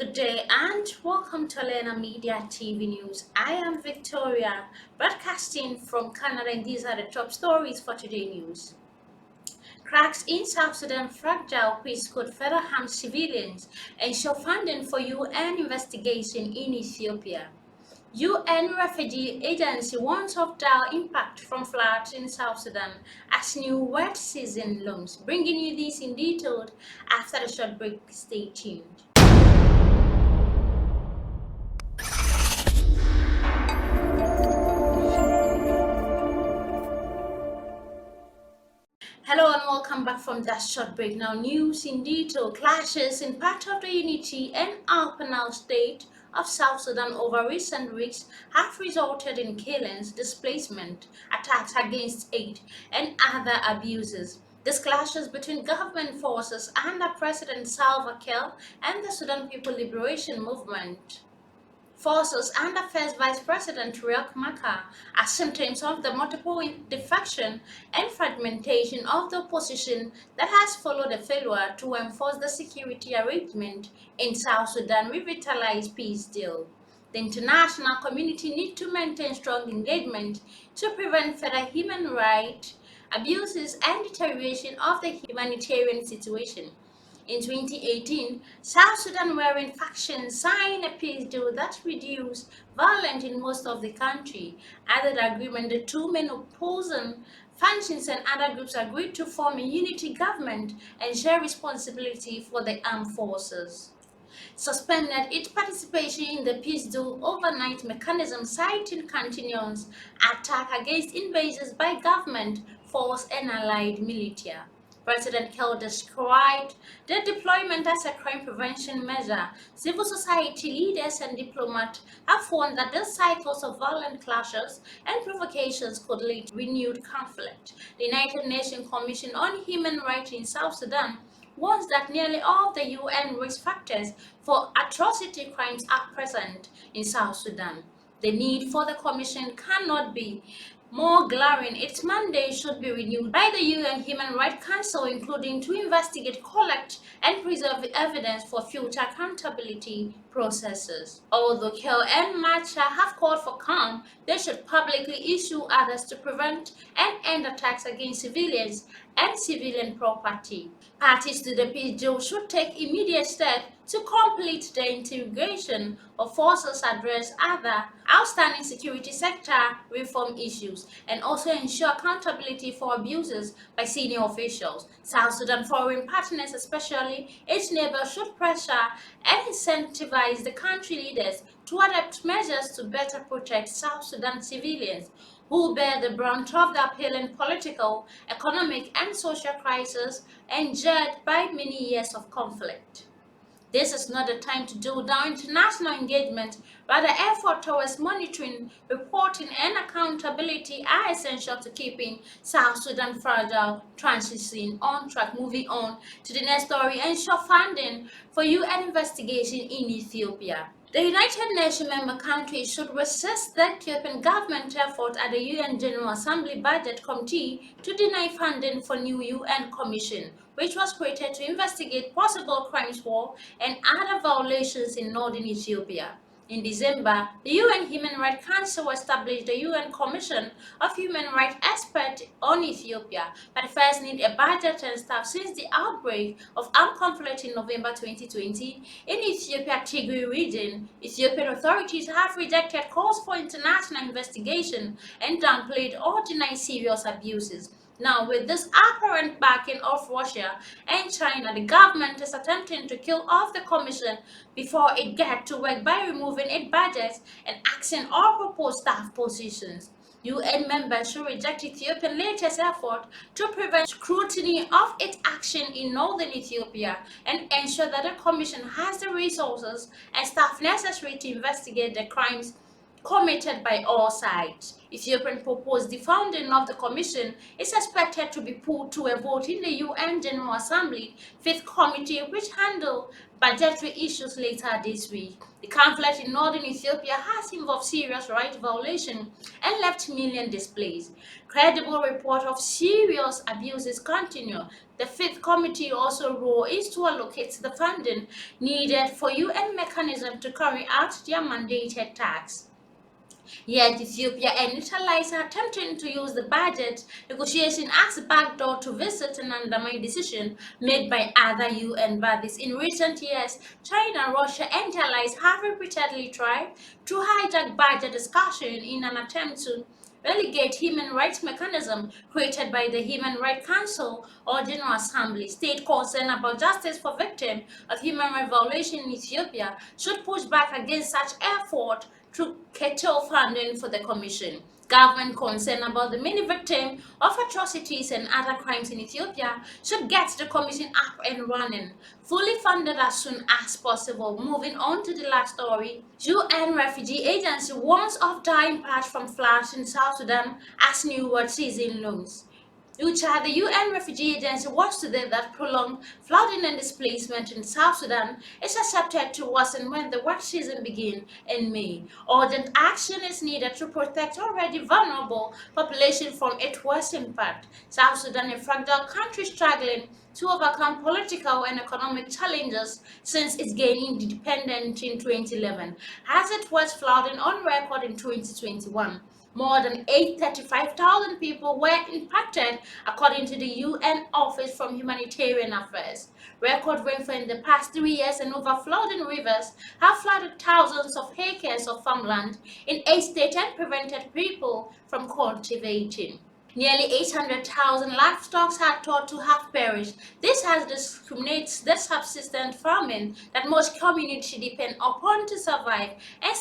good day and welcome to Media TV News. I am Victoria, broadcasting from Canada, and these are the top stories for today news. Cracks in South Sudan fragile peace could further harm civilians and show funding for UN investigation in Ethiopia. UN Refugee Agency warns of dire impact from floods in South Sudan as new wet season looms. Bringing you this in detail after the short break. Stay tuned. Hello and welcome back from that short break. Now, news in detail. Clashes in part of the unity and Alpanal state of South Sudan over recent weeks have resulted in killings, displacement, attacks against aid, and other abuses. These clashes between government forces under President Salva Kiir and the Sudan People Liberation Movement forces under first Vice President Riek Machar are symptoms of the multiple defection and fragmentation of the opposition that has followed the failure to enforce the security arrangement in South Sudan revitalized peace deal. The international community needs to maintain strong engagement to prevent further human rights abuses and deterioration of the humanitarian situation. In 2018, South Sudan wherein factions signed a peace deal that reduced violence in most of the country. Under the agreement, the two main opposing factions and other groups agreed to form a unity government and share responsibility for the armed forces. Suspended its participation in the peace deal overnight mechanism, citing continuous attack against invasions by government force and allied militia. President Kiir described the deployment as a crime prevention measure. Civil society leaders and diplomats have warned that these cycles of violent clashes and provocations could lead to renewed conflict. The United Nations Commission on Human Rights in South Sudan warns that nearly all the UN risk factors for atrocity crimes are present in South Sudan. The need for the Commission cannot be more glaring. Its mandate should be renewed by the UN Human Rights Council, including to investigate, collect, and preserve evidence for future accountability processes. Although Kiir and Machar have called for calm, they should publicly issue orders to prevent and end attacks against civilians and civilian property. Parties to the peace deal should take immediate steps to complete the integration of forces, address other outstanding security sector reform issues, and also ensure accountability for abuses by senior officials. South Sudan foreign partners, especially its neighbors, should pressure and incentivize the country leaders to adopt measures to better protect South Sudan civilians who bear the brunt of the appalling political, economic, and social crisis endured by many years of conflict. This is not the time to dull down international engagement, rather effort towards monitoring, reporting, and accountability are essential to keeping South Sudan fragile transition on track. Moving on to the next story, ensure funding for UN investigation in Ethiopia. The United Nations member countries should resist the Ethiopian government effort at the UN General Assembly Budget Committee to deny funding for new UN Commission, which was created to investigate possible crimes, war, and other violations in northern Ethiopia. In December, the UN Human Rights Council established the UN Commission of Human Rights Experts on Ethiopia, but first need a budget and staff. Since the outbreak of armed conflict in November 2020 in Ethiopia Tigray region, Ethiopian authorities have rejected calls for international investigation and downplayed or denied serious abuses. Now, with this apparent backing of Russia and China, the government is attempting to kill off the commission before it gets to work by removing its budgets and axing all proposed staff positions. UN members should reject Ethiopia's latest effort to prevent scrutiny of its action in northern Ethiopia and ensure that the commission has the resources and staff necessary to investigate the crimes committed by all sides. Ethiopian proposed the founding of the commission is expected to be put to a vote in the UN General Assembly Fifth Committee, which handle budgetary issues later this week. The conflict in northern Ethiopia has involved serious rights violations and left millions displaced. Credible report of serious abuses continue. The Fifth Committee also role is to allocate the funding needed for UN mechanism to carry out their mandated tasks. Yet Ethiopia and its allies are attempting to use the budget negotiation as a backdoor to visit and undermine decisions made by other UN bodies. In recent years, China, Russia, and allies have repeatedly tried to hijack budget discussion in an attempt to relegate human rights mechanism created by the Human Rights Council or General Assembly. State concerned about justice for victims of human rights violation in Ethiopia should push back against such effort to curtail funding for the Commission. Government concerned about the many victims of atrocities and other crimes in Ethiopia should get the Commission up and running, fully funded as soon as possible. Moving on to the last story, UN Refugee Agency warns of dire impact from floods in South Sudan as new world season looms. The UN Refugee Agency warns today that prolonged flooding and displacement in South Sudan is expected to worsen when the wet season begins in May. Urgent action is needed to protect already vulnerable population from its worst impact. South Sudan, a fragile country struggling to overcome political and economic challenges since its gaining independence in 2011, has its worst flooding on record in 2021. More than 835,000 people were impacted, according to the UN Office for Humanitarian Affairs. Record rainfall in the past 3 years and overflowing rivers have flooded thousands of acres of farmland in 8 states and prevented people from cultivating. Nearly 800,000 livestock are thought to have perished. This has discriminates the subsistence farming that most communities depend upon to survive and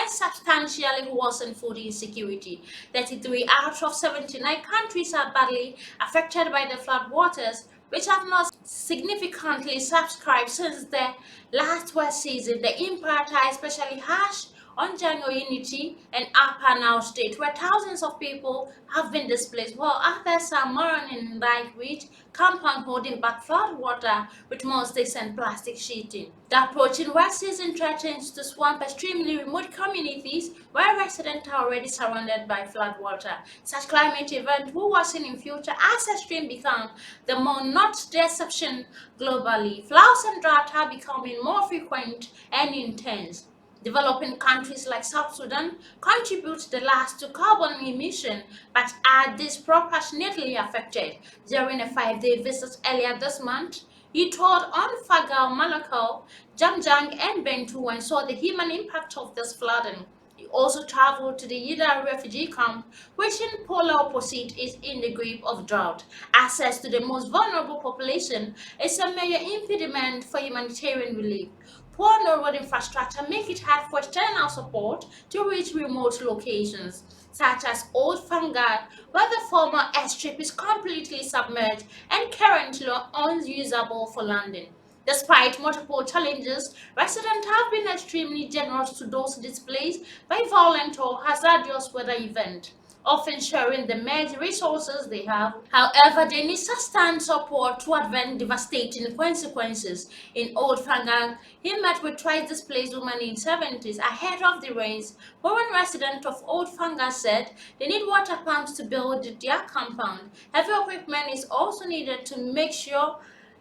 substantially worsen food insecurity. 33 out of 79 countries are badly affected by the floodwaters, which have not significantly subscribed since the last wet season. The impact are especially harsh on Jango Unity and Upper Nile State, where thousands of people have been displaced, while others are mourning in Light Ridge compound holding back flood water with monsters and plastic sheeting. The approaching wet season threatens to swamp extremely remote communities where residents are already surrounded by flood water. Such climate events will worsen in future as extreme become the more not the exception globally. Floods and drought are becoming more frequent and intense. Developing countries like South Sudan contribute the last to carbon emission but are disproportionately affected. During a 5-day visit earlier this month, he toured on Fagal, Malakal, Jamjang, and Bentu and saw the human impact of this flooding. He also traveled to the Yida refugee camp, which in polar opposite is in the grip of drought. Access to the most vulnerable population is a major impediment for humanitarian relief. Poor road infrastructure make it hard for external support to reach remote locations, such as Old Fangad, where the former airstrip is completely submerged and currently unusable for landing. Despite multiple challenges, residents have been extremely generous to those displaced by violent or hazardous weather events, often sharing the mere resources they have. However, they need sustained support to prevent devastating consequences. In Old Fangang, he met with twice displaced women in 70s ahead of the rains. One resident of Old Fangang said they need water pumps to build their compound. Heavy equipment is also needed to make sure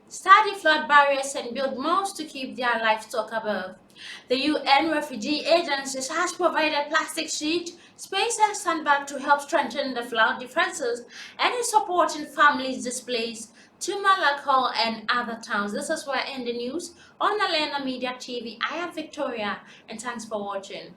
study flood barriers and build moats to keep their livestock above. The UN Refugee Agency has provided plastic sheet, space and sandbag to help strengthen the flood defenses and is supporting families displaced to Malakal and other towns. This is where I end the news on Alena Media TV. I am Victoria and thanks for watching.